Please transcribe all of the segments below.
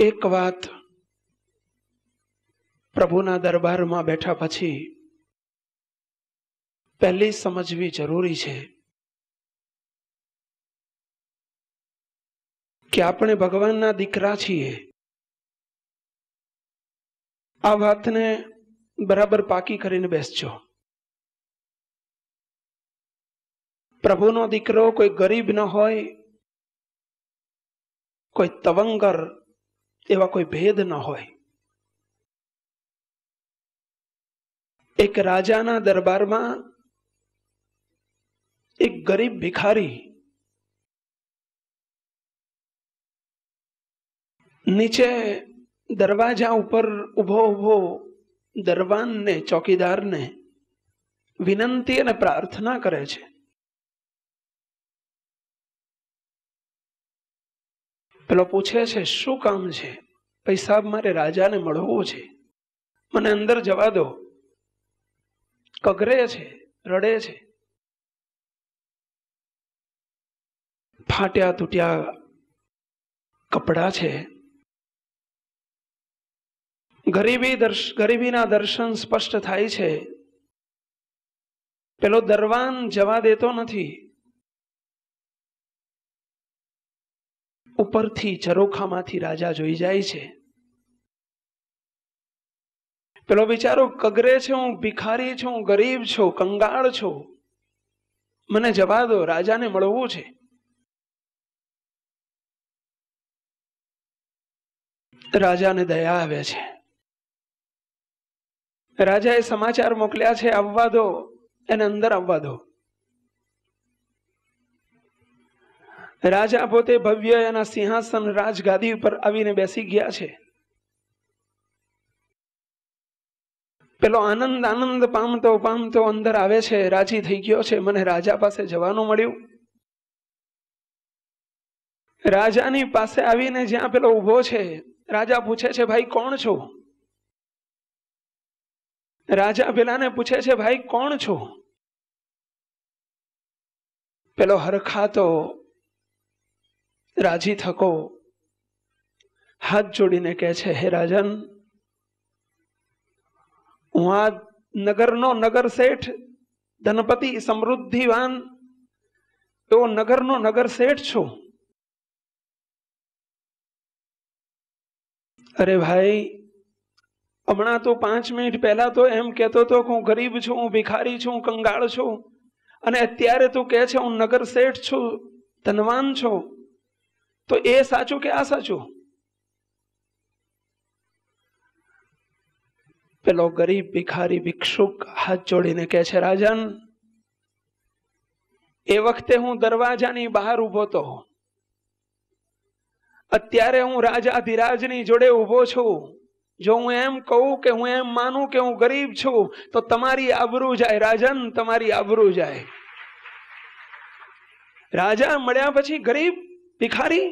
એક વાત પ્રભુના દરબારમાં બેઠા પછી પહેલી સમજવી જરૂરી છે કે આપણે ભગવાનના દીકરા છીએ. આ વાતને બરાબર પાકી કરીને બેસજો. પ્રભુનો દીકરો કોઈ ગરીબ ન હોય, કોઈ તવંગર, એવા કોઈ ભેદ ન હોય. એક રાજાના દરબારમાં એક ગરીબ ભિખારી નીચે દરવાજા ઉપર ઉભો ઉભો દરબાનને, ચોકીદારને વિનંતી અને પ્રાર્થના કરે છે. પેલો પૂછે છે, શું કામ છે? પૈસા મારે રાજાને મળવું છે, મને અંદર જવા દો. કગરે છે, રડે છે. ફાટ્યા તૂટ્યા કપડા છે. ગરીબીના દર્શન સ્પષ્ટ થાય છે. પેલો દરવાન જવા દેતો નથી. ઉપરથી ઝરોખામાંથી રાજા જોઈ જાય છે. પેલો બિચારો કગરે છે, હું ભિખારી છું, ગરીબ છું, કંગાળ છું, મને જવા દો, રાજાને મળવું છે. રાજાને દયા આવે છે. રાજાએ સમાચાર મોકલ્યા છે, આવવા દો, એને અંદર આવવા દો. રાજા પોતે ભવ્ય એના સિંહાસન રાજગાદી ઉપર આવીને બેસી ગયા છે. પેલો આનંદ પામતો પામતો અંદર આવે છે, રાજી થઈ ગયો છે, મને રાજા પાસે જવાનું મળ્યું. રાજાની પાસે આવીને જ્યાં પેલો ઉભો છે, રાજા પૂછે છે, ભાઈ કોણ છો? રાજા પેલાને પૂછે છે, ભાઈ કોણ છો? પેલો હરખાતો રાજી થકો હાથ જોડીને કહે છે, હે રાજન, હું આ નગરનો નગર શેઠ, ધનપતિ, સમૃદ્ધિવાન એવો નગરનો નગર શેઠ છું. અરે ભાઈ, હમણાં તો 5 મિનિટ પહેલા તો એમ કહેતો હતો કે હું ગરીબ છું, હું ભિખારી છું, કંગાળ છું, અને અત્યારે તું કહે છે હું નગર શેઠ છું, ધનવાન છું. તો એ સાચું કે આ સાચું? પેલો ગરીબ ભિખારી ભિક્ષુક હાથ જોડીને કહે છે, રાજન, એ વખતે હું દરવાજાની બહાર ઉભો તો, અત્યારે હું રાજાધિરાજની જોડે ઉભો છું. જો હું એમ કહું કે હું એમ માનું કે હું ગરીબ છું તો તમારી આબરૂ જાય રાજન, તમારી આબરૂ જાય. રાજા મળ્યા પછી ગરીબ ભિખારી,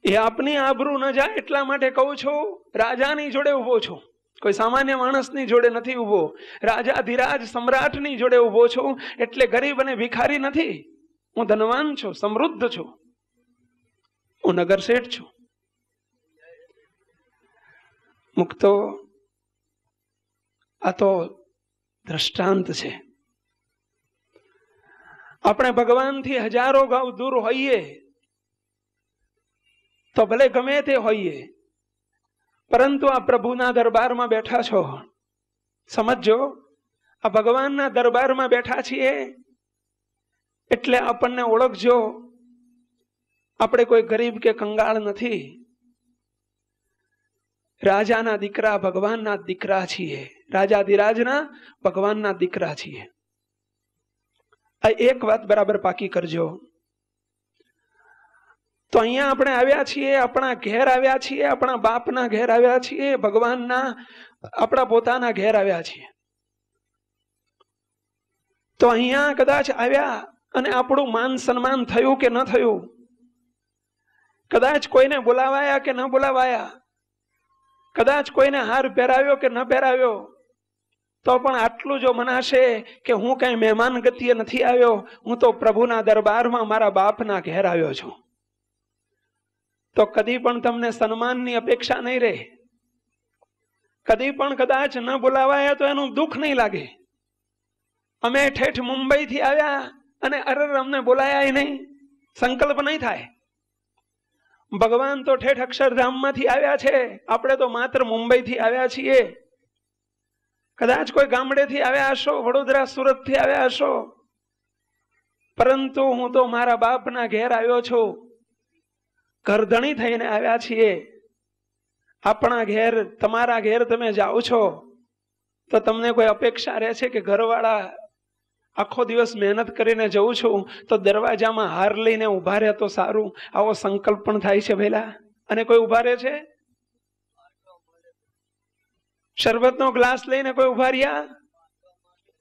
એ આપની આબરૂ ન જાય એટલા માટે કહું છું, રાજાની જોડે ઉભો છું, કોઈ સામાન્ય માણસની જોડે નથી ઉભો. રાજાધિરાજ સમ્રાટની જોડે ઉભો છું, એટલે ગરીબ અને ભિખારી નથી. હું ધનવાન છું, સમૃદ્ધ છું, હું નગર શેઠ છું. મુક્તો, આ તો દ્રષ્ટાંત છે. આપણે ભગવાનથી હજારો ગાઉ દૂર હોઈએ તો ભલે ગમે તે હોઈએ, પરંતુ આ પ્રભુના દરબારમાં બેઠા છો, સમજો, આ ભગવાનના દરબારમાં બેઠા છીએ એટલે આપણને ઓળખજો. આપણે કોઈ ગરીબ કે કંગાળ નથી. રાજાના દીકરા, ભગવાનના દીકરા છીએ. રાજાધિરાજના ભગવાનના દીકરા છીએ. આ એક વાત બરાબર પાકી કરજો. તો અહીંયા આપણે આવ્યા છીએ, આપણા ઘેર આવ્યા છીએ, આપણા બાપના ઘેર આવ્યા છીએ, ભગવાનના આપણા પોતાના ઘેર આવ્યા છીએ. તો અહીંયા કદાચ આવ્યા અને આપણું માન સન્માન થયું કે ન થયું, કદાચ કોઈને બોલાવાયા કે ન બોલાવાયા, કદાચ કોઈને હાર પહેરાવ્યો કે ન પહેરાવ્યો, તો પણ આટલું જો મનાશે કે હું કઈ મહેમાન ગતિએ નથી આવ્યો, હું તો પ્રભુના દરબારમાં મારા બાપના ઘેર આવ્યો છું. તો કદી પણ તમને સન્માનની અપેક્ષા નહીં રહે. કદી પણ કદાચ ન બોલાવાયા તો એનું દુઃખ નહીં લાગે. અમે ઠેઠ મુંબઈથી આવ્યા અને અમને બોલાયા નહીં, સંકલ્પ નહીં થાય. ભગવાન તો ઠેઠ અક્ષરધામમાંથી આવ્યા છે, આપણે તો માત્ર મુંબઈથી આવ્યા છીએ. કદાચ કોઈ ગામડેથી આવ્યા હશો, વડોદરા સુરતથી આવ્યા હશો, પરંતુ હું તો મારા બાપના ઘેર આવ્યો છું. ઘરધણી થઈને આવ્યા છીએ. આપણા ઘેર, તમારા ઘેર તમે જાઓ છો તો તમને કોઈ અપેક્ષા રહે છે કે ઘરવાળા આખો દિવસ મહેનત કરીને જઉં છું તો દરવાજામાં હાર લઈને ઉભા રહે તો સારું, આવો સંકલ્પ પણ થાય છે પહેલા? અને કોઈ ઉભા રહે છે? શરબતનો ગ્લાસ લઈને કોઈ ઉભા રહ્યા?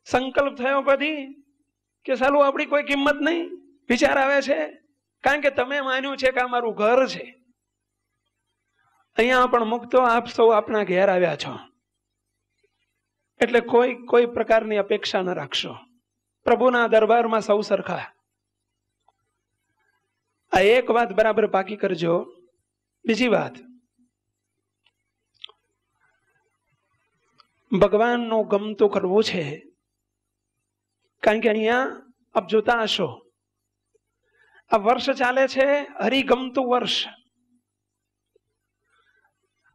સંકલ્પ થયો કદી કે સાલું આપણી કોઈ કિંમત નહીં? વિચાર આવે છે? કારણ કે તમે માન્યું છે કે આ મારું ઘર છે. અહીંયા પણ મુક્તો આપ સૌ આપણા ઘેર આવ્યા છો એટલે કોઈ પ્રકારની અપેક્ષા ન રાખશો. પ્રભુના દરબારમાં સૌ સરખા. આ એક વાત બરાબર પાકી કરજો. બીજી વાત, ભગવાનનું ગમતું કરવું છે. કારણ કે અહીંયા આપ જોતા હશો, આ વર્ષ ચાલે છે હરિગમતું વર્ષ.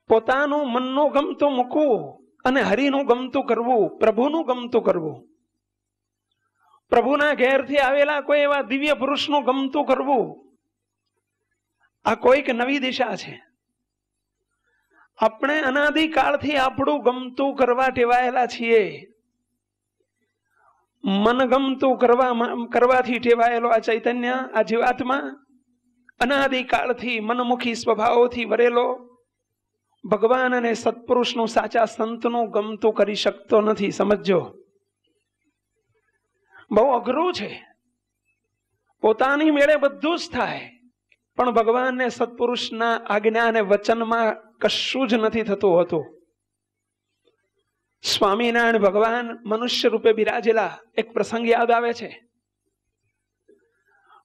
પોતાનું મનનું ગમતું મૂકવું અને હરિનું ગમતું કરવું, પ્રભુનું ગમતું કરવું. પ્રભુના ઘેરથી આવેલા કોઈ એવા દિવ્ય પુરુષનું ગમતું કરવું, આ કોઈક નવી દિશા છે. આપણે અનાદિકાળથી આપણું ગમતું કરવા ટેવાયેલા છીએ. મનગમતું કરવાથી ટેવાયેલો આ ચૈતન્ય, આ જીવાત્મા અનાદિકાળથી મનમુખી સ્વભાવોથી વરેલો ભગવાન અને સત્પુરુષનું, સાચા સંતનું ગમતું કરી શકતો નથી. સમજો, બહુ અઘરું છે. પોતાની મેળે બધું જ થાય, પણ ભગવાન ને સત્પુરુષના આજ્ઞા અને વચનમાં કશું જ નથી થતું હતું. સ્વામિનારાયણ ભગવાન મનુષ્ય રૂપે બિરાજેલા એક પ્રસંગ યાદ આવે છે.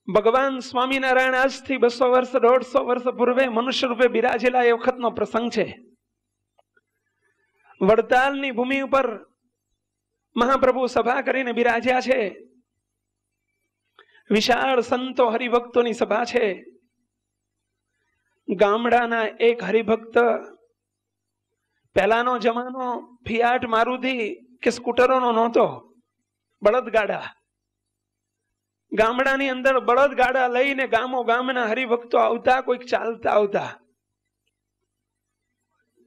ભગવાન સ્વામિનારાયણ આજથી 200 વર્ષ 150 વર્ષ પૂર્વે મનુષ્ય રૂપે બિરાજેલા એ વખતનો પ્રસંગ છે. વડતાલની ભૂમિ ઉપર મહાપ્રભુ સભા કરીને બિરાજ્યા છે. વિશાળ સંતો હરિભક્તોની સભા છે. ગામડાના એક હરિભક્ત, પહેલાનો જમાનો ફિયાટ મારુતિ કે સ્કૂટરોનો નહોતો, બળદગાડા. ગામડાની અંદર બળદગાડા લઈને ગામના હરિભક્તો આવતા, કોઈક ચાલતા આવતા.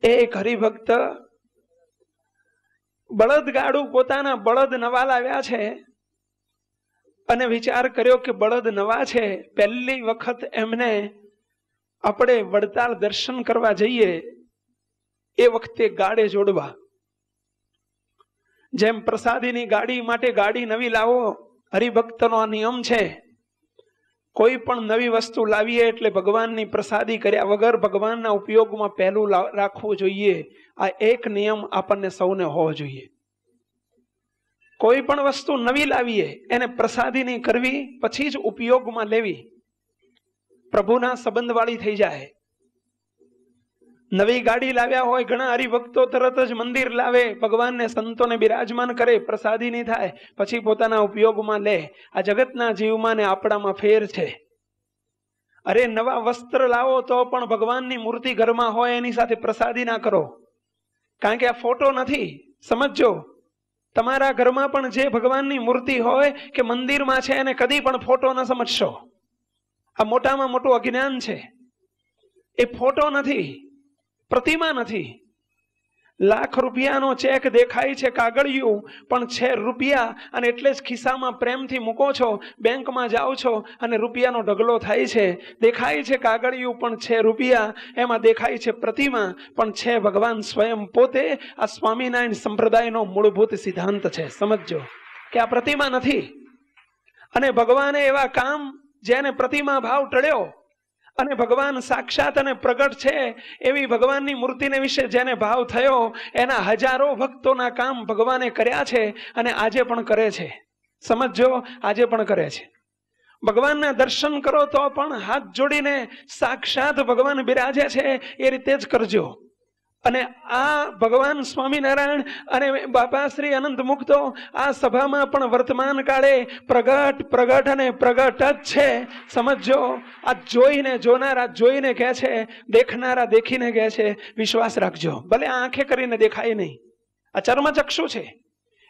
એક હરિભક્ત બળદગાડું, પોતાના બળદ નવા લાવ્યા છે અને વિચાર કર્યો કે બળદ નવા છે, પહેલી વખત એમને આપણે વડતાલ દર્શન કરવા જઈએ એ વખતે ગાડે જોડવા. જેમ પ્રસાદીની ગાડી માટે ગાડી નવી લાવો, હરિભક્તનો આ નિયમ છે. કોઈ પણ નવી વસ્તુ લાવીએ એટલે ભગવાનની પ્રસાદી કર્યા વગર ભગવાનના ઉપયોગમાં પહેલું રાખવું જોઈએ. આ એક નિયમ આપણને સૌને હોવો જોઈએ. કોઈ પણ વસ્તુ નવી લાવીએ એને પ્રસાદીની કરવી, પછી જ ઉપયોગમાં લેવી. પ્રભુના સંબંધવાળી થઈ જાય. નવી ગાડી લાવ્યા હોય, ઘણા હરિભક્તો તરત જ મંદિર લાવે, ભગવાનને સંતોને બિરાજમાન કરે, પ્રસાદી નહીં થાય, પછી પોતાના ઉપયોગમાં લે. આ જગતના જીવમાં ને આપણામાં ફેર છે. અરે નવા વસ્ત્ર લાવો તો પણ ભગવાનની મૂર્તિ ઘરમાં હોય એની સાથે પ્રસાદી ના કરો, કારણ કે આ ફોટો નથી. સમજો, તમારા ઘરમાં પણ જે ભગવાનની મૂર્તિ હોય કે મંદિરમાં છે એને કદી પણ ફોટો ન સમજશો. આ મોટામાં મોટું અજ્ઞાન છે. એ ફોટો નથી, પ્રતિમા નથી. લાખ રૂપિયાનો ચેક દેખાય છે કાગળિયું, પણ છે રૂપિયા, અને એટલે જ ખિસ્સામાં પ્રેમથી મૂકો છો. બેંકમાં જાઓ છો અને રૂપિયાનો ઢગલો થાય છે. દેખાય છે કાગળિયું પણ છે રૂપિયા, એમાં દેખાય છે પ્રતિમા પણ છે ભગવાન સ્વયં પોતે. આ સ્વામિનારાયણ સંપ્રદાયનો મૂળભૂત સિદ્ધાંત છે. સમજો કે આ પ્રતિમા નથી. અને ભગવાને એવા કામ જેને પ્રતિમા ભાવ ટળ્યો અને ભગવાન સાક્ષાત અને પ્રગટ છે એવી ભગવાનની મૂર્તિને વિશે જેને ભાવ થયો, એના હજારો ભક્તોના કામ ભગવાને કર્યા છે અને આજે પણ કરે છે. સમજો, આજે પણ કરે છે. ભગવાનના દર્શન કરો તો પણ હાથ જોડીને સાક્ષાત ભગવાન બિરાજે છે એ રીતે જ કરજો. અને આ ભગવાન સ્વામિનારાયણ અને બાપા શ્રી અનંત મુક્તો આ સભામાં પણ વર્તમાન કાળે પ્રગટ અને પ્રગટ જ છે. સમજો, આ જોઈને, જોનારા જોઈને કહે છે, દેખનારા દેખીને કહે છે. વિશ્વાસ રાખજો. ભલે આંખે કરીને દેખાય નહીં, આ ચર્મચક્ષુ છે,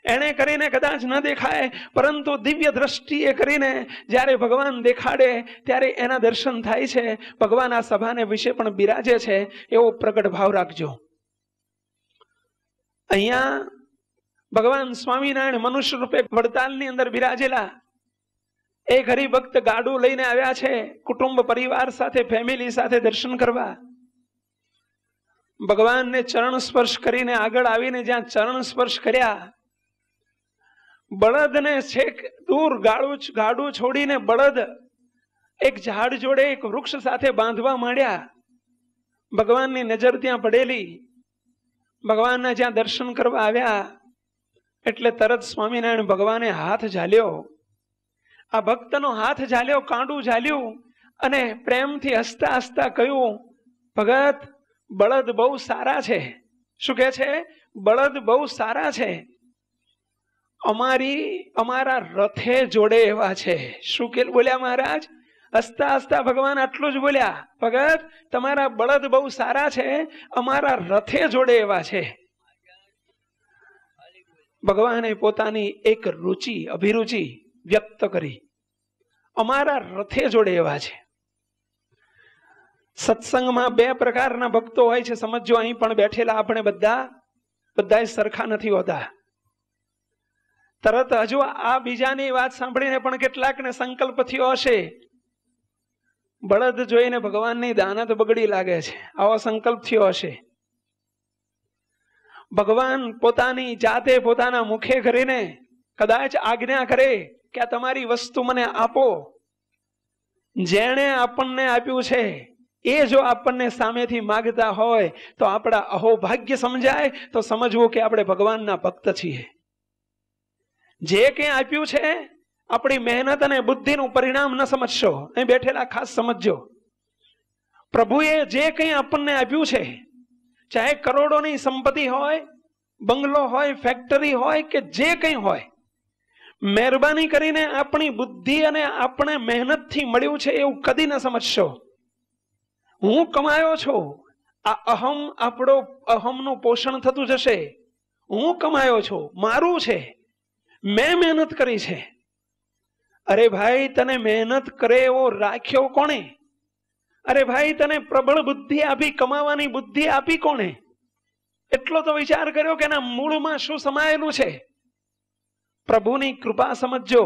એને કરીને કદાચ ન દેખાય, પરંતુ દિવ્ય દ્રષ્ટિએ કરીને જ્યારે ભગવાન દેખાડે ત્યારે એના દર્શન થાય છે. ભગવાન આ સભાને વિશે પણ બિરાજે છે એવો પ્રગટ ભાવ રાખજો. અહીંયા ભગવાન સ્વામિનારાયણ મનુષ્ય રૂપે વડતાલની અંદર બિરાજેલા એક હરિભક્ત ગાડું લઈને આવ્યા છે, કુટુંબ પરિવાર સાથે, ફેમિલી સાથે દર્શન કરવા. ભગવાનને ચરણ સ્પર્શ કરીને આગળ આવીને જ્યાં ચરણ સ્પર્શ કર્યા, બળદને છેક દૂર ગાડું છોડીને બળદ એક ઝાડ જોડે, એક વૃક્ષ સાથે બાંધવા માંડ્યા. ભગવાનની નજર ત્યાં પડેલી. ભગવાનના જ્યાં દર્શન કરવા આવ્યા એટલે તરત સ્વામિનારાયણ ભગવાને હાથ ઝાલ્યો. આ ભક્તનો હાથ ઝાલ્યો, કાંડું ઝાલ્યું અને પ્રેમથી હસતા હસતા કહ્યું, ભગત, બળદ બહુ સારા છે. શું કહે છે? બળદ બહુ સારા છે, અમારા રથે જોડે એવા છે. શું કે બોલ્યા મહારાજ? હસતા હસતા ભગવાન આટલું જ બોલ્યા, ભગત, તમારા બળદ બહુ સારા છે, અમારા રથે જોડે એવા છે. ભગવાને પોતાની એક રુચિ, અભિરુચિ વ્યક્ત કરી, અમારા રથે જોડે એવા છે. સત્સંગમાં બે પ્રકારના ભક્તો હોય છે, સમજો. અહીં પણ બેઠેલા આપણે બધા સરખા નથી હોતા. તરત હજુ આ બીજાની વાત સાંભળીને પણ કેટલાકને સંકલ્પ થયો હશે, બળદ જોઈને ભગવાનની દાનત બગડી લાગે છે, આવો સંકલ્પ થયો હશે. ભગવાન પોતાની જાતે પોતાના મુખે કરીને કદાચ આજ્ઞા કરે કે આ તમારી વસ્તુ મને આપો. જેણે આપણને આપ્યું છે એ જો આપણને સામેથી માગતા હોય તો આપણા અહોભાગ્ય સમજાય તો સમજવું કે આપણે ભગવાનના ભક્ત છીએ. જે કંઈ આપ્યું છે આપણી મહેનત અને બુદ્ધિનું પરિણામ ન સમજશો. અહીં બેઠેલા ખાસ સમજો, પ્રભુએ જે કંઈ આપણને આપ્યું છે, ચાહે કરોડોની સંપત્તિ હોય, બંગલો હોય, ફેક્ટરી હોય કે જે કંઈ હોય, મહેરબાની કરીને આપણી બુદ્ધિ અને આપણે મહેનતથી મળ્યું છે એવું કદી ન સમજશો. હું કમાયો છું, આ આપણો અહમનું પોષણ થતું જશે. હું કમાયો છું, મારું છે, મેં મહેનત કરી છે. અરે ભાઈ, તને મહેનત કરે એવો રાખ્યો કોણે? અરે ભાઈ, તને પ્રબળ બુદ્ધિ આપી, કમાવાની બુદ્ધિ આપી કોણે? એટલો તો વિચાર કર્યો કે એના મૂળમાં શું સમાયેલું છે. પ્રભુની કૃપા સમજો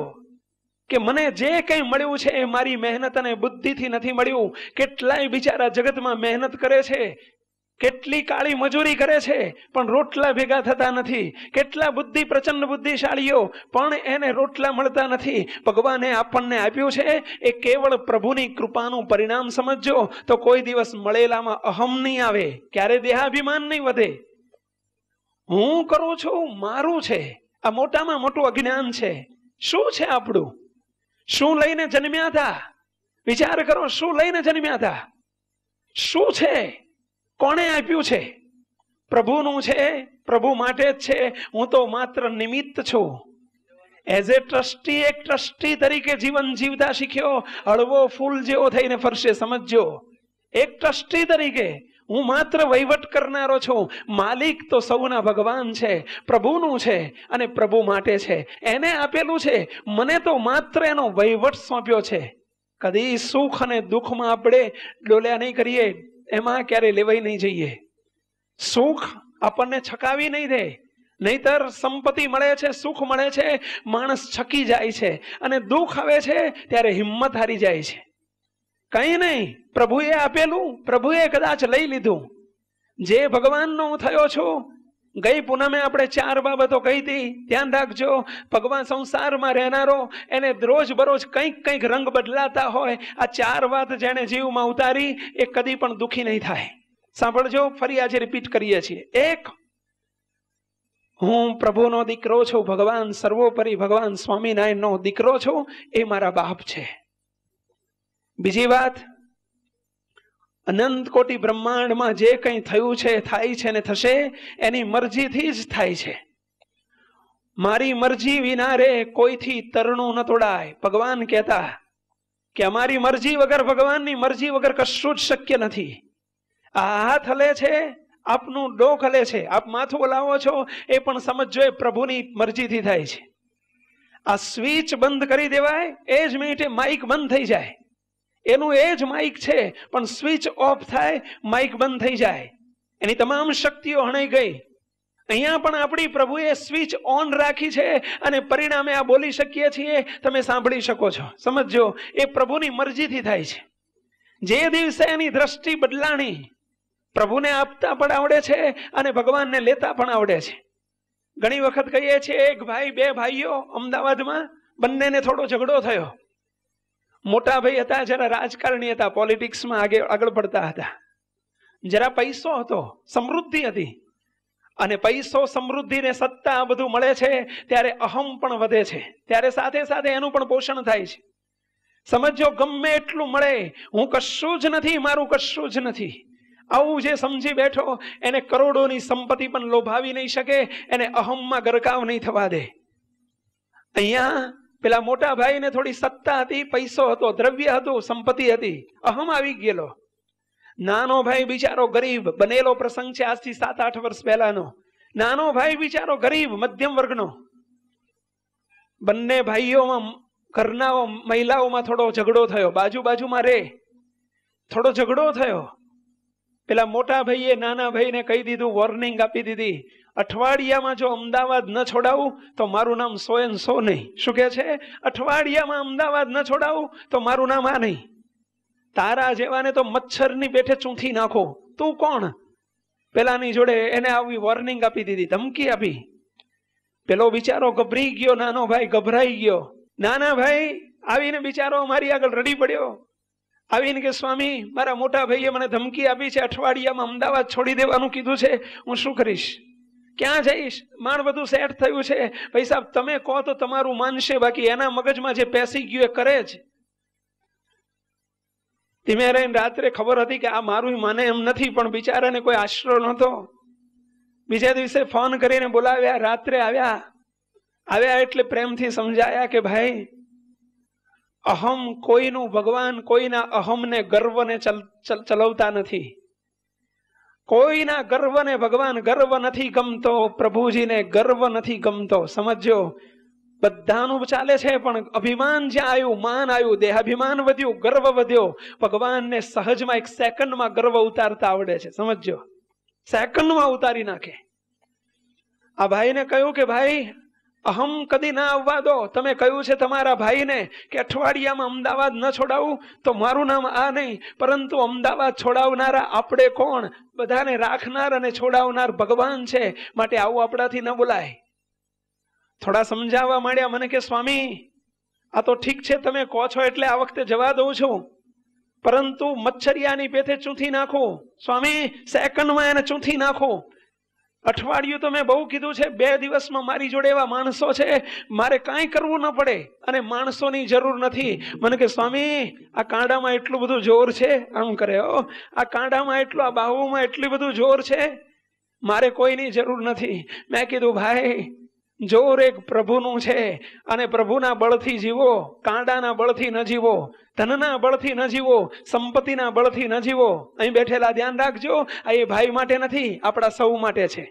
કે મને જે કંઈ મળ્યું છે એ મારી મહેનત અને બુદ્ધિથી નથી મળ્યું. કેટલાય બિચારા જગતમાં મહેનત કરે છે, કેટલી કાળી મજૂરી કરે છે, પણ રોટલા ભેગા થતા નથી. કેટલા પ્રચંડ બુદ્ધિશાળીઓ, પણ એને રોટલા મળતા નથી. ભગવાને આપણને આપ્યું છે એ કેવળ પ્રભુની કૃપાનું પરિણામ સમજો તો કોઈ દિવસ મળેલામાં અહમ નહીં આવે, ક્યારે દેહાભિમાન નહીં વધે. હું કરું છું, મારું છે, આ મોટામાં મોટું અજ્ઞાન છે. શું છે આપણું? શું લઈને જન્મ્યા હતા? વિચાર કરો, શું લઈને જન્મ્યા હતા? શું છે? કોણે આપ્યું છે? પ્રભુનું છે, પ્રભુ માટે જ છે. હું તો માત્ર નિમિત્ત છું. એઝ એ ટ્રસ્ટી, એક ટ્રસ્ટી તરીકે જીવન જીવતા શીખ્યો, હળવો ફૂલ જેવો થઈને ફરશે. સમજો, એક ટ્રસ્ટી તરીકે હું માત્ર વહીવટ કરનારો છું. માલિક તો સૌના ભગવાન છે, પ્રભુનું છે અને પ્રભુ માટે છે. એને આપેલું છે, મને તો માત્ર એનો વહીવટ સોંપ્યો છે. કદી સુખ અને દુઃખમાં આપણે ડોલ્યા નહીં કરીએ, એમાં ક્યારે લેવાઈ નહીં જઈએ. સુખ આપણને છકાવી નહીં દે. નહીતર સંપત્તિ મળે છે, સુખ મળે છે, માણસ છકી જાય છે, અને દુઃખ આવે છે ત્યારે હિંમત હારી જાય છે. કઈ નહીં, પ્રભુએ આપેલું, પ્રભુએ કદાચ લઈ લીધું. જે ભગવાનનો હું થયો છું. ગઈ પૂનમે આપણે 4 બાબતો કહી હતી, ધ્યાન રાખજો. ભગવાન સંસારમાં રહેનારો, એને રોજ બરોજ કંઈક રંગ બદલાતા હોય. આ 4 વાત જેને જીવમાં ઉતારી એ કદી પણ દુઃખી નહીં થાય. સાંભળજો, ફરી આજે રિપીટ કરીએ છીએ. 1, હું પ્રભુનો દીકરો છું, ભગવાન સર્વોપરી ભગવાન સ્વામિનારાયણનો દીકરો છું, એ મારા બાપ છે. બીજી વાત, અનંત કોટી બ્રહ્માંડમાં જે કંઈ થયું છે, થાય છે ને થશે એની મરજીથી જ થાય છે. મારી મરજી વિના રે કોઈથી તરણું ન તોડાય. ભગવાન કહેતા કે અમારી મરજી વગર, ભગવાનની મરજી વગર કશું જ શક્ય નથી. આ હાથ હલે છે, આપનું ડોક હલે છે, આપ માથું હલાવો છો, એ પણ સમજો એ પ્રભુની મરજીથી થાય છે. આ સ્વિચ બંધ કરી દેવાય, એ જ મિનિટે માઇક બંધ થઈ જાય. એનું એ જ માઇક છે, પણ સ્વિચ ઓફ થાય, માઇક બંધ થઈ જાય. એની તમામ શક્તિઓ હણાઈ ગઈ. અહીંયા પણ આપણી પ્રભુએ સ્વિચ ઓન રાખી છે અને પરિણામે આ બોલી શકીએ છીએ, તમે સાંભળી શકો છો. સમજો, એ પ્રભુની મરજીથી થાય છે. જે દિવસે એની દ્રષ્ટિ બદલાણી, પ્રભુને આપતા પણ આવડે છે અને ભગવાનને લેતા પણ આવડે છે. ઘણી વખત કહીએ છીએ, એક ભાઈ, બે ભાઈઓ અમદાવાદમાં, બંનેને થોડો ઝઘડો થયો. મોટા ભાઈ હતા, જરા રાજકારણી હતા, પોલિટિક્સમાં આગળ પડતા હતા. જરા પૈસો હતો, સમૃદ્ધિ હતી. અને પૈસો, સમૃદ્ધિ ને સત્તા બધું મળે છે ત્યારે અહમ પણ વધે છે, ત્યારે સાથે સાથે એનું પણ પોષણ થાય છે. સમજો, ગમે એટલું મળે, હું કશું જ નથી, મારું કશું જ નથી, આવું જે સમજી બેઠો એને કરોડોની સંપત્તિ પણ લોભાવી નહીં શકે, એને અહમમાં ગરકાવ નહીં થવા દે. અહીંયા પેલા મોટા ભાઈને થોડી સત્તા હતી, પૈસો હતો, દ્રવ્ય હતું, સંપત્તિ હતી, અહમ આવી ગયેલો. નાનો ભાઈ બિચારો ગરીબ, બનેલો પ્રસંગ છે આજથી 7-8 વર્ષ પહેલાનો. નાનો ભાઈ બિચારો ગરીબ, મધ્યમ વર્ગનો. બંને ભાઈઓમાં, ઘરના મહિલાઓમાં થોડો ઝઘડો થયો, બાજુમાં રે, થોડો ઝઘડો થયો. પેલા મોટા ભાઈએ નાના ભાઈને કહી દીધું, વોર્નિંગ આપી દીધી, અઠવાડિયામાં જો અમદાવાદ ન છોડાવું તો મારું નામ 100 નહીં. શું કે છે? અઠવાડિયામાં અમદાવાદ ન છોડાવું તો મારું નામ આ નહીં. તારા જેવાને તો મચ્છરની પેઠે ચૂંથી નાખો. તું કોણ? પેલાની જોડે એને આવી વોર્નિંગ આપી દીધી, ધમકી આપી. પેલો બિચારો ગભરી ગયો, નાનો ભાઈ ગભરાઈ ગયો. નાના ભાઈ આવીને બિચારો મારી આગળ રડી પડ્યો. આવીને કે, સ્વામી, મારા મોટા ભાઈએ મને ધમકી આપી છે, અઠવાડિયામાં અમદાવાદ છોડી દેવાનું કીધું છે, હું શું કરીશ? ક્યાં જઈશ? માણ બધું સેટ થયું છે. ભાઈ સાહેબ, તમે કહો તો તમારું માનશે, બાકી એના મગજમાં જે પેસી ગયું એ કરે જ. ધીમે રહીને રાત્રે ખબર હતી કે આ મારું માને એમ નથી, પણ બિચારાને કોઈ આશરો નહોતો. બીજા દિવસે ફોન કરીને બોલાવ્યા, રાત્રે આવ્યા એટલે પ્રેમથી સમજાયા કે ભાઈ, અહમ કોઈનું, ભગવાન કોઈના અહમને, ગર્વને ચલાવતા નથી. કોઈના ગર્વને ભગવાન ગર્વ નથી ગમતો, પ્રભુજીને ગર્વ નથી ગમતો. સમજો, બધાનું ચાલે છે, પણ અભિમાન જ્યાં આવ્યું, માન આવ્યું, દેહાભિમાન વધ્યું, ગર્વ વધ્યો. ભગવાનને સહજમાં 1 સેકન્ડમાં ગર્વ ઉતારતા આવડે છે. સમજો, સેકન્ડમાં ઉતારી નાખે. આ ભાઈને કહ્યું કે ભાઈ, અહમ કદી ના આવવા દો. તમે કહ્યું છે તમારા ભાઈને કે અઠવાડિયામાં અમદાવાદ ન છોડાવું તો મારું નામ આ નહીં, પરંતુ અમદાવાદ છોડાવનારા આપણે કોણ? બધાને રાખનાર અને છોડાવનાર ભગવાન છે, માટે આવું આપણાથી ન બોલાય. થોડા સમજાવવા માંડ્યા મને કે, સ્વામી, આ તો ઠીક છે, તમે કહો છો એટલે આ વખતે જવા દઉં છું, પરંતુ મચ્છરિયાની પેથે ચૂંથી નાખો. સ્વામી, સેકન્ડમાં એને ચૂંથી નાખો. અઠવાડિયું તો મેં બહુ કીધું છે, 2 દિવસમાં મારી જોડે એવા માણસો છે, મારે કાંઈ કરવું ન પડે અને માણસોની જરૂર નથી. મને કે, સ્વામી, આ કાંડામાં એટલું બધું જોર છે, આમ કરે, આ કાંડામાં એટલું, આ બાહુમાં એટલું બધું જોર છે, મારે કોઈની જરૂર નથી. મેં કીધું, ભાઈ, જોર એક પ્રભુનું છે અને પ્રભુના બળથી જીવો, કાંડાના બળથી ન જીવો, ધનના બળથી ન જીવો, સંપત્તિના બળથી ન જીવો. અહીં બેઠેલા ધ્યાન રાખજો, આ એ ભાઈ માટે નથી, આપણા સૌ માટે છે.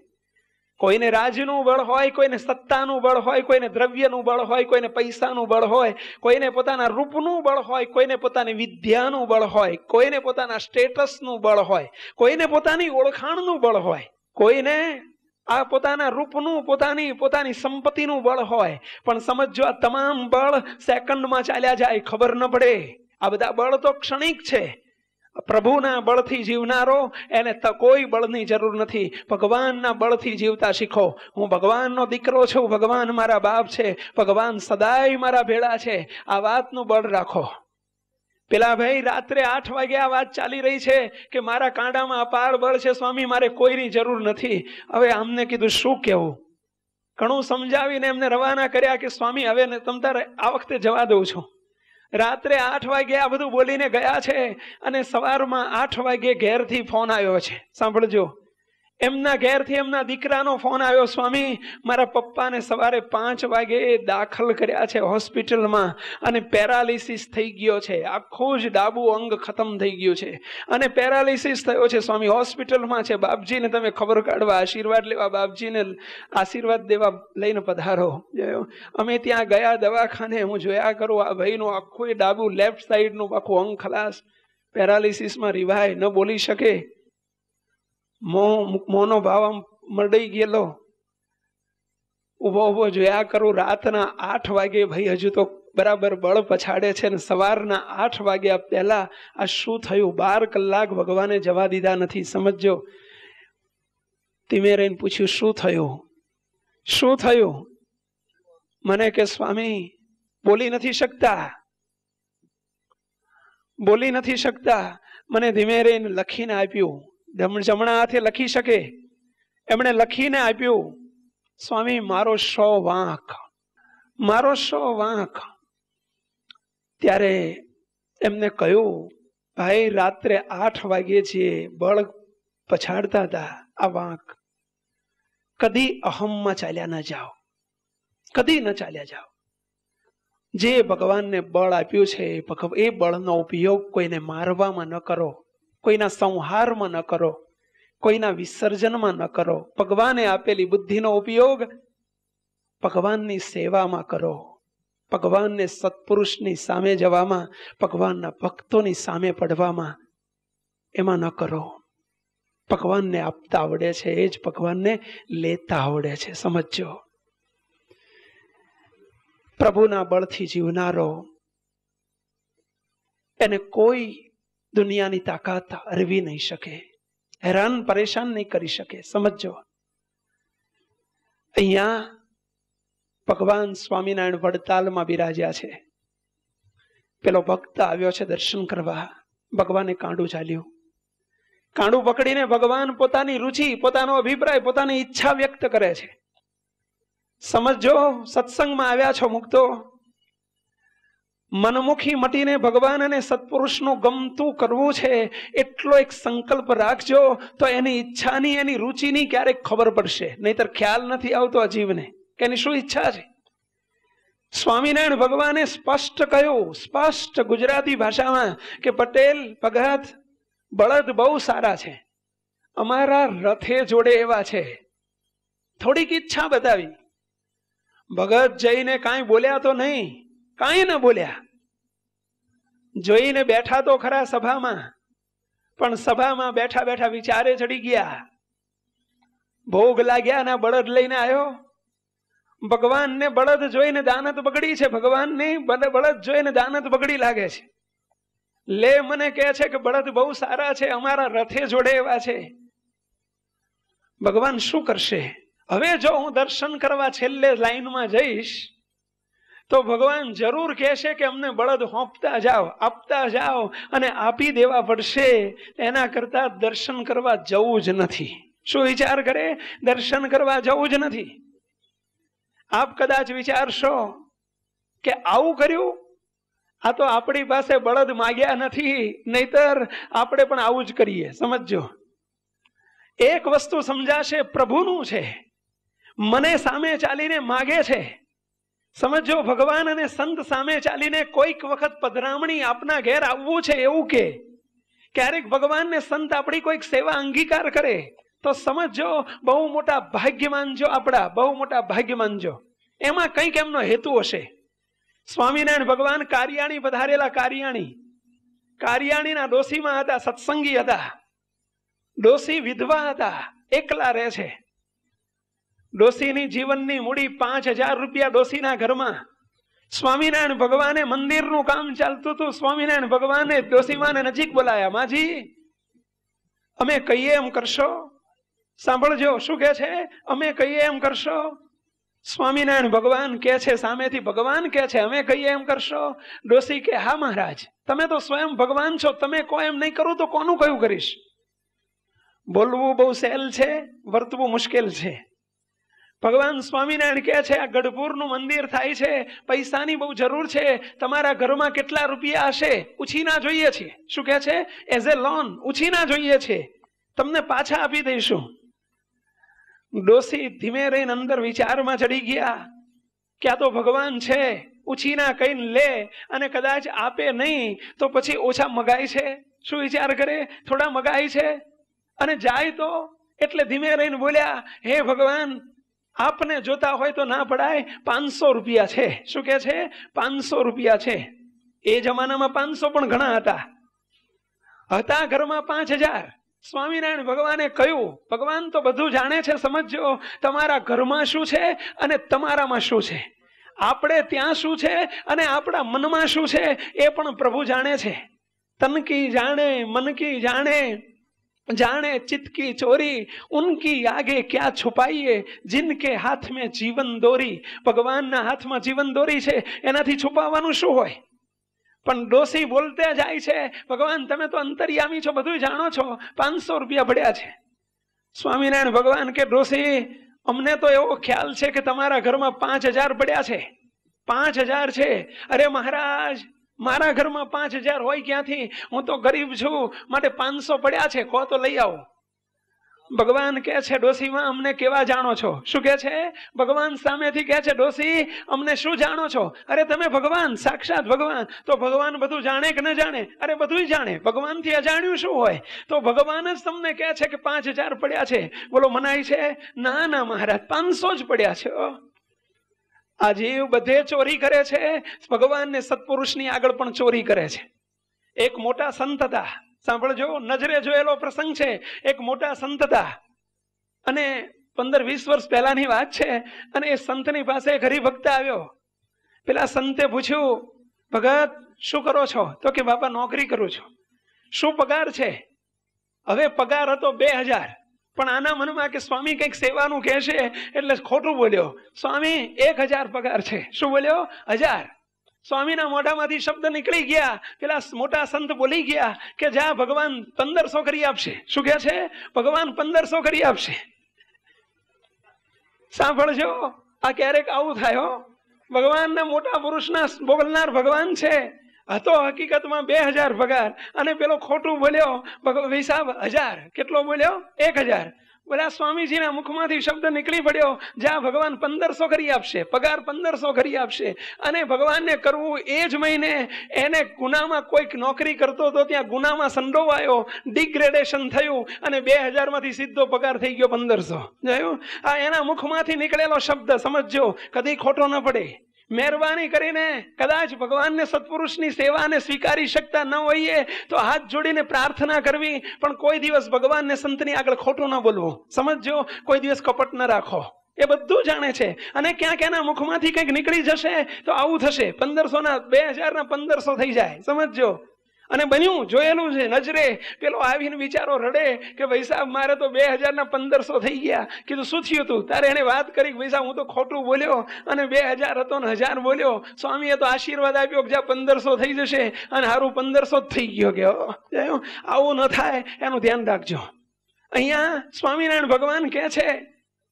કોઈને રાજનું બળ હોય, કોઈને સત્તાનું બળ હોય, કોઈને દ્રવ્યનું બળ હોય, કોઈને પૈસાનું બળ હોય, કોઈને પોતાના રૂપનું બળ હોય, કોઈને પોતાની વિદ્યાનું બળ હોય, કોઈને પોતાના સ્ટેટસનું બળ હોય, કોઈને પોતાની ઓળખાણનું બળ હોય, કોઈને આ પોતાના રૂપનું, પોતાની સંપત્તિનું બળ હોય. પણ સમજો, આ તમામ બળ સેકન્ડમાં ચાલ્યા જાય, ખબર ન પડે. આ બધા બળ તો ક્ષણિક છે. પ્રભુના બળથી જીવનારો, એને કોઈ બળની જરૂર નથી. ભગવાનના બળથી જીવતા શીખો. હું ભગવાનનો દીકરો છું, ભગવાન મારા બાપ છે, ભગવાન સદાય મારા ભેળા છે. આ વાતનું બળ રાખો. પેલા ભાઈ રાત્રે 8 વાગે આ વાત ચાલી રહી છે કે મારા કાંડામાં અપાર બળ છે, સ્વામી, મારે કોઈની જરૂર નથી. હવે આમને કીધું, શું કેવું? ઘણું સમજાવીને એમને રવાના કર્યા કે, સ્વામી, હવે તમ તારે આ વખતે જવા દઉં છું. રાત્રે 8 વાગે આ બધું બોલીને ગયા છે અને સવારમાં 8 વાગે ઘેરથી ફોન આવ્યો છે. સાંભળજો, એમના ઘેરથી એમના દીકરાનો ફોન આવ્યો, સ્વામી મારા પપ્પાને સવારે 5 વાગે દાખલ કર્યા છે હોસ્પિટલમાં અને પેરાલિસિસ થઈ ગયો છે, આખું જ ડાબુ અંગ ખતમ થઈ ગયું છે અને પેરાલિસિસ થયો છે સ્વામી, હોસ્પિટલમાં છે. બાપજીને તમે ખબર કાઢવા, આશીર્વાદ લેવા, બાપજીને આશીર્વાદ દેવા લઈને પધારો. અમે ત્યાં ગયા દવાખાને, હું જોયા કરું આ ભાઈનું આખું ડાબુ લેફ્ટ સાઈડનું આખું અંગ ખલાસ, પેરાલિસિસમાં રિવાય, ન બોલી શકે, મોનો ભાવ આમ મરડાઈ ગયેલો. ઉભો જોયા કરું, રાતના 8 વાગે ભાઈ હજુ તો બરાબર બળ પછાડે છે ને સવારના 8 વાગ્યા પહેલા આ શું થયું? 12 કલાક ભગવાને જવા દીધા નથી. સમજો. ધીમે રહીને પૂછ્યું, શું થયું? શું થયું? મને કે સ્વામી બોલી નથી શકતા, બોલી નથી શકતા. મને ધીમે રહીને લખીને આપ્યું, જમણા હાથે લખી શકે, એમણે લખીને આપ્યું, સ્વામી મારો 100 વાંક, મારો 100 વાંક. ત્યારે એમને કહ્યું, ભાઈ રાત્રે 8 વાગે જે બળ પછાડતા હતા આ વાંક, કદી અહમમાં ચાલ્યા ન જાઓ, કદી ન ચાલ્યા જાઓ. જે ભગવાનને બળ આપ્યું છે એ બળનો ઉપયોગ કોઈને મારવામાં ન કરો, કોઈના સંહારમાં ન કરો, કોઈના વિસર્જનમાં ન કરો. ભગવાને આપેલી બુદ્ધિનો ઉપયોગ ભગવાનની સેવામાં કરો, ભગવાનને સત્પુરુષની સામે જવામાં, ભગવાનના ભક્તોની સામે પડવામાં એમાં ન કરો. ભગવાનને આપતા આવડે છે એ જ ભગવાનને લેતા આવડે છે. સમજો. પ્રભુના બળથી જીવનારો એને કોઈ દુનિયાની તાકાત હરવી નહીં શકે, હેરાન પરેશાન નહીં કરી શકે. સમજો. અહીંયા ભગવાન સ્વામિનારાયણ વડતાલમાં બિરાજ્યા છે. પેલો ભક્ત આવ્યો છે દર્શન કરવા, ભગવાને કાંડું ચાલ્યું, કાંડું પકડીને ભગવાન પોતાની રુચિ, પોતાનો અભિપ્રાય, પોતાની ઈચ્છા વ્યક્ત કરે છે. સમજો. સત્સંગમાં આવ્યા છો મુક્તો, મનમુખી મટીને ભગવાન અને સત્પુરુષનું ગમતું કરવું છે એટલો એક સંકલ્પ રાખજો, તો એની ઈચ્છાની, એની રુચિની ક્યારેક ખબર પડશે. નહીતર ખ્યાલ નથી આવતો આ જીવને કે એની શું ઈચ્છા છે. સ્વામિનારાયણ ભગવાને સ્પષ્ટ કહ્યું, સ્પષ્ટ ગુજરાતી ભાષામાં કે પટેલ ભગત બળદ બહુ સારા છે, અમારા રથે જોડે એવા છે. થોડીક ઈચ્છા બતાવી. ભગત જઈને કાંઈ બોલ્યા તો નહીં, કાંઈ ન બોલ્યા. જોઈને બેઠા તો ખરા સભામાં, પણ સભામાં બેઠા બેઠા વિચારે ચડી ગયા. ભોગ લાગ્યા ને બળદ લઈને આવ્યો. ભગવાનને બળદ જોઈને દાનત બગડી છે, ભગવાનને બળદ જોઈને દાનત બગડી લાગે છે. લે મને કહે છે કે બળદ બહુ સારા છે, અમારા રથે જોડે એવા છે. ભગવાન શું કરશે? હવે જો હું દર્શન કરવા છેલ્લે લાઈનમાં જઈશ તો ભગવાન જરૂર કહેશે કે અમને બળદ હોંપતા જાઓ, આપતા જાઓ, અને આપી દેવા પડશે. એના કરતા દર્શન કરવા જવું જ નથી. શું વિચાર કરે? દર્શન કરવા જવું જ નથી. આપ કદાચ વિચારશો કે આવું કર્યું, આ તો આપણી પાસે બળદ માગ્યા નથી, નહીતર આપણે પણ આવું જ કરીએ. સમજો. એક વસ્તુ સમજાશે, પ્રભુનું છે, મને સામે ચાલીને માગે છે. સમજો. ભગવાન અને સંત સામે ચાલીને કોઈક વખત પધરામણી આપના ઘેર આવવું છે એવું કે, ક્યારેક ભગવાન ને સંત આપણી કોઈક સેવા અંગીકાર કરે તો સમજો બહુ મોટા ભાગ્ય માનજો, આપણા બહુ મોટા ભાગ્ય માનજો. એમાં કંઈક એમનો હેતુ હશે. સ્વામિનારાયણ ભગવાન કારિયાણી પધારેલા. કારિયાણીના ડોશીમાં હતા, સત્સંગી હતા. ડોશી વિધવા હતા, એકલા રહે છે. ડોશીની જીવનની મૂડી 5000 રૂપિયા ડોશીના ઘરમાં. સ્વામિનારાયણ ભગવાને મંદિરનું કામ ચાલતું હતું. સ્વામિનારાયણ ભગવાને ડોશીમાને નજીક બોલાયા. માજી, અમે કહીએ એમ કરશો? સાંભળજો શું કે છે, અમે કહીએ એમ કરશો? સ્વામિનારાયણ ભગવાન કે છે, સામેથી ભગવાન કે છે, અમે કહીએ એમ કરશો? ડોશી કે હા મહારાજ, તમે તો સ્વયં ભગવાન છો, તમે કહો એમ નહીં કરું તો કોનું કયું કરીશ? બોલવું બહુ સહેલ છે, વર્તવું મુશ્કેલ છે. ભગવાન સ્વામિનારાયણ કહે છે આ ગઢપુરનું મંદિર થાય છે, પૈસાની બહુ જરૂર છે, તમારા ઘરમાં કેટલા રૂપિયા હશે? ઉછીના જોઈએ છે. શું કહે છે? એઝ એ લોન, ઉછીના જોઈએ છે, તમને પાછા આપી દઈશું. ડોસી ધીમે રહીને અંદર વિચારમાં ચડી ગયા કે આ તો ભગવાન છે, ઉછીના કહીને લે અને કદાચ આપે નહીં તો પછી ઓછા મગાય છે. શું વિચાર કરે? થોડા મગાય છે અને જાય તો. એટલે ધીમે રહીને બોલ્યા, હે ભગવાન, આપને જોતા હોય તો ના પડાય, 500 રૂપિયા છે. શું કે છે? 500 રૂપિયા છે. એ જમાનામાં 500 પણ ઘણા હતા ઘરમાં 5000. સ્વામિનારાયણ ભગવાને કહ્યું, ભગવાન તો બધું જાણે છે, સમજો તમારા ઘરમાં શું છે અને તમારામાં શું છે, આપણે ત્યાં શું છે અને આપણા મનમાં શું છે એ પણ પ્રભુ જાણે છે. તન કી જાણે મન કી જાણે, जाने चित्त की चोरी उनकी आगे क्या छुपाइए, जिनके हाथ में जीवन दोरी. ભગવાનના હાથમાં જીવન દોરી છે, એનાથી છુપાવવાનું શું હોય? પણ ડોસી બોલતે જાય છે, ભગવાન તમે તો અંતર્યામી છો, બધું જાણો છો, 500 રૂપિયા પડ્યા છે. સ્વામિનારાયણ ભગવાન કે ડોસી, અમને તો એવો ખ્યાલ છે કે તમારા ઘરમાં 5000 પડ્યા છે. 5000 છે? અરે મહારાજ, મારા ઘરમાં 5000 હોય ક્યાંથી? હું તો ગરીબ છું, માટે 500 પડ્યા છે, કહો તો લઈ આવો. ભગવાન કહે છે, ડોસીમાં અમને કેવા જાણો છો? શું કહે છે? ભગવાન સામેથી કહે છે, ડોસી અમને શું જાણો છો? અરે તમે ભગવાન, સાક્ષાત ભગવાન. તો ભગવાન બધું જાણે કે ન જાણે? અરે બધું જાણે, ભગવાનથી અજાણ્યું શું હોય? તો ભગવાન જ તમને કહે છે કે 5000 પડ્યા છે. બોલો મનાય છે? ના ના મહારાજ, 500 જ પડ્યા છે. આ જીવ બધે ચોરી કરે છે, ભગવાન ને સત્પુરુષની આગળ પણ ચોરી કરે છે. એક મોટા સંત હતા, સાંભળજો, નજરે જોયેલો પ્રસંગ છે. એક મોટા સંત હતા અને 15-20 વર્ષ પહેલાની વાત છે. અને એ સંતની પાસે એક હરિભક્ત આવ્યો. પેલા સંતે પૂછ્યું, ભગત શું કરો છો? તો કે બાપા નોકરી કરું છું. શું પગાર છે? હવે પગાર હતો 2000, પણ આના મનમાં કે સ્વામી કંઈક સેવાનું કહેશે એટલે ખોટું બોલ્યો. સ્વામી 1000 પગાર છે. શું બોલ્યો? 1000. સ્વામીના મોઢામાંથી શબ્દ નીકળી ગયા. પેલા મોટા સંત બોલી ગયા કે જા, ભગવાન 1500 કરી આપશે. શું કહે છે? ભગવાન 1500 કરી આપશે. સાંભળજો, આ ક્યારેક આવું થાય. ભગવાનના મોટા પુરુષના બોલનાર ભગવાન છે. હતો હકીકતમાં 2000 પગાર અને પેલો ખોટું બોલ્યો, હિસાબ 1000. કેટલો બોલ્યો? 1000. બોલા સ્વામીજીના મુખમાંથી શબ્દ નીકળી પડ્યો, જ્યાં ભગવાન 1500 કરી આપશે, પગાર 1500 કરી આપશે. અને ભગવાનને કરવું એ જ મહિને એને ગુનામાં કોઈક નોકરી કરતો હતો, ત્યાં ગુનામાં સંડોવાયો, ડિગ્રેડેશન થયું અને 2000 માંથી સીધો પગાર થઈ ગયો 1500. જોયું? આ એના મુખમાંથી નીકળેલો શબ્દ, સમજો, કદી ખોટો ન પડે. મહેરબાની કરીને કદાચ ભગવાનને સત્પુરુષની સેવાને સ્વીકારી શકતા ન હોઈએ તો હાથ જોડીને પ્રાર્થના કરવી, પણ કોઈ દિવસ ભગવાનને સંતની આગળ ખોટું ન બોલવું. સમજો, કોઈ દિવસ કપટ ન રાખો. એ બધું જાણે છે અને ક્યાંક એના મુખમાંથી કંઈક નીકળી જશે તો આવું થશે. 1500 ના 2000 ના 1500 થઈ જાય. સમજો, અને બન્યું, જોયેલું છે નજરે. પેલો આવીને વિચારો રડે કે ભાઈ સાહેબ મારે તો 2000 ના 1500 થઈ ગયા. કીધું શું થયું તું? તારે એને વાત કરી કે ભાઈ સાહેબ હું તો ખોટું બોલ્યો અને 2000 હતો ને 1000 બોલ્યો. સ્વામીએ તો આશીર્વાદ આપ્યો કે જ્યાં 1500 થઈ જશે, અને હારું 1500 જ થઈ ગયો. કે આવું ન થાય એનું ધ્યાન રાખજો. અહીંયા સ્વામિનારાયણ ભગવાન કહે છે,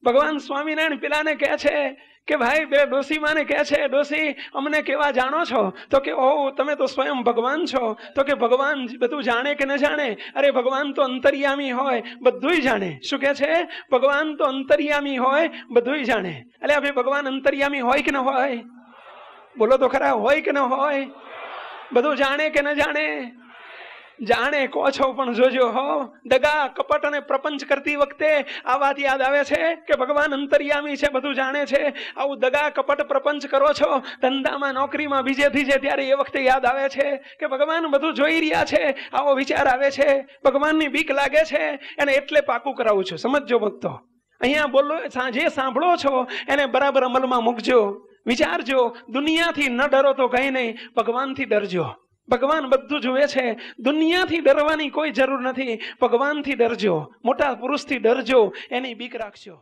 ભગવાન સ્વામિનારાયણ પેલાને કહે છે કે ભાઈ, બે ડોસી માને કહે છે, ડોસી અમને કેવા જાણો છો? તો કે ઓહ, તમે તો સ્વયં ભગવાન છો. તો કે ભગવાન બધું જાણે કે ન જાણે? અરે ભગવાન તો અંતર્યામી હોય, બધું જાણે. શું કે છે? ભગવાન તો અંતર્યામી હોય, બધું જાણે. એટલે ભાઈ ભગવાન અંતર્યામી હોય કે ન હોય? બોલો તો ખરા, હોય કે ન હોય? બધું જાણે કે ન જાણે? જાણે કહો છો, પણ જોજો હો, દગા કપટ અને પ્રપંચ કરતી વખતે આ વાત યાદ આવે છે કે ભગવાન અંતર્યામી છે, બધું જાણે છે. આવું દગા કપટ પ્રપંચ કરો છો ધંધામાં, નોકરીમાં, બીજે ત્રીજે, ત્યારે એ વખતે યાદ આવે છે કે ભગવાન બધું જોઈ રહ્યા છે. આવો વિચાર આવે છે, ભગવાનની બીક લાગે છે, એને એટલે પાકું કરાવું છું. સમજો ભક્તો, અહીંયા બોલો, જે સાંભળો છો એને બરાબર અમલમાં મૂકજો. વિચારજો, દુનિયાથી ન ડરો તો કઈ નહીં, ભગવાનથી ડરજો. ભગવાન બધું જુએ છે. દુનિયાથી ડરવાની કોઈ જરૂર નથી, ભગવાનથી ડરજો, મોટા પુરુષથી ડરજો, એની બીક રાખજો.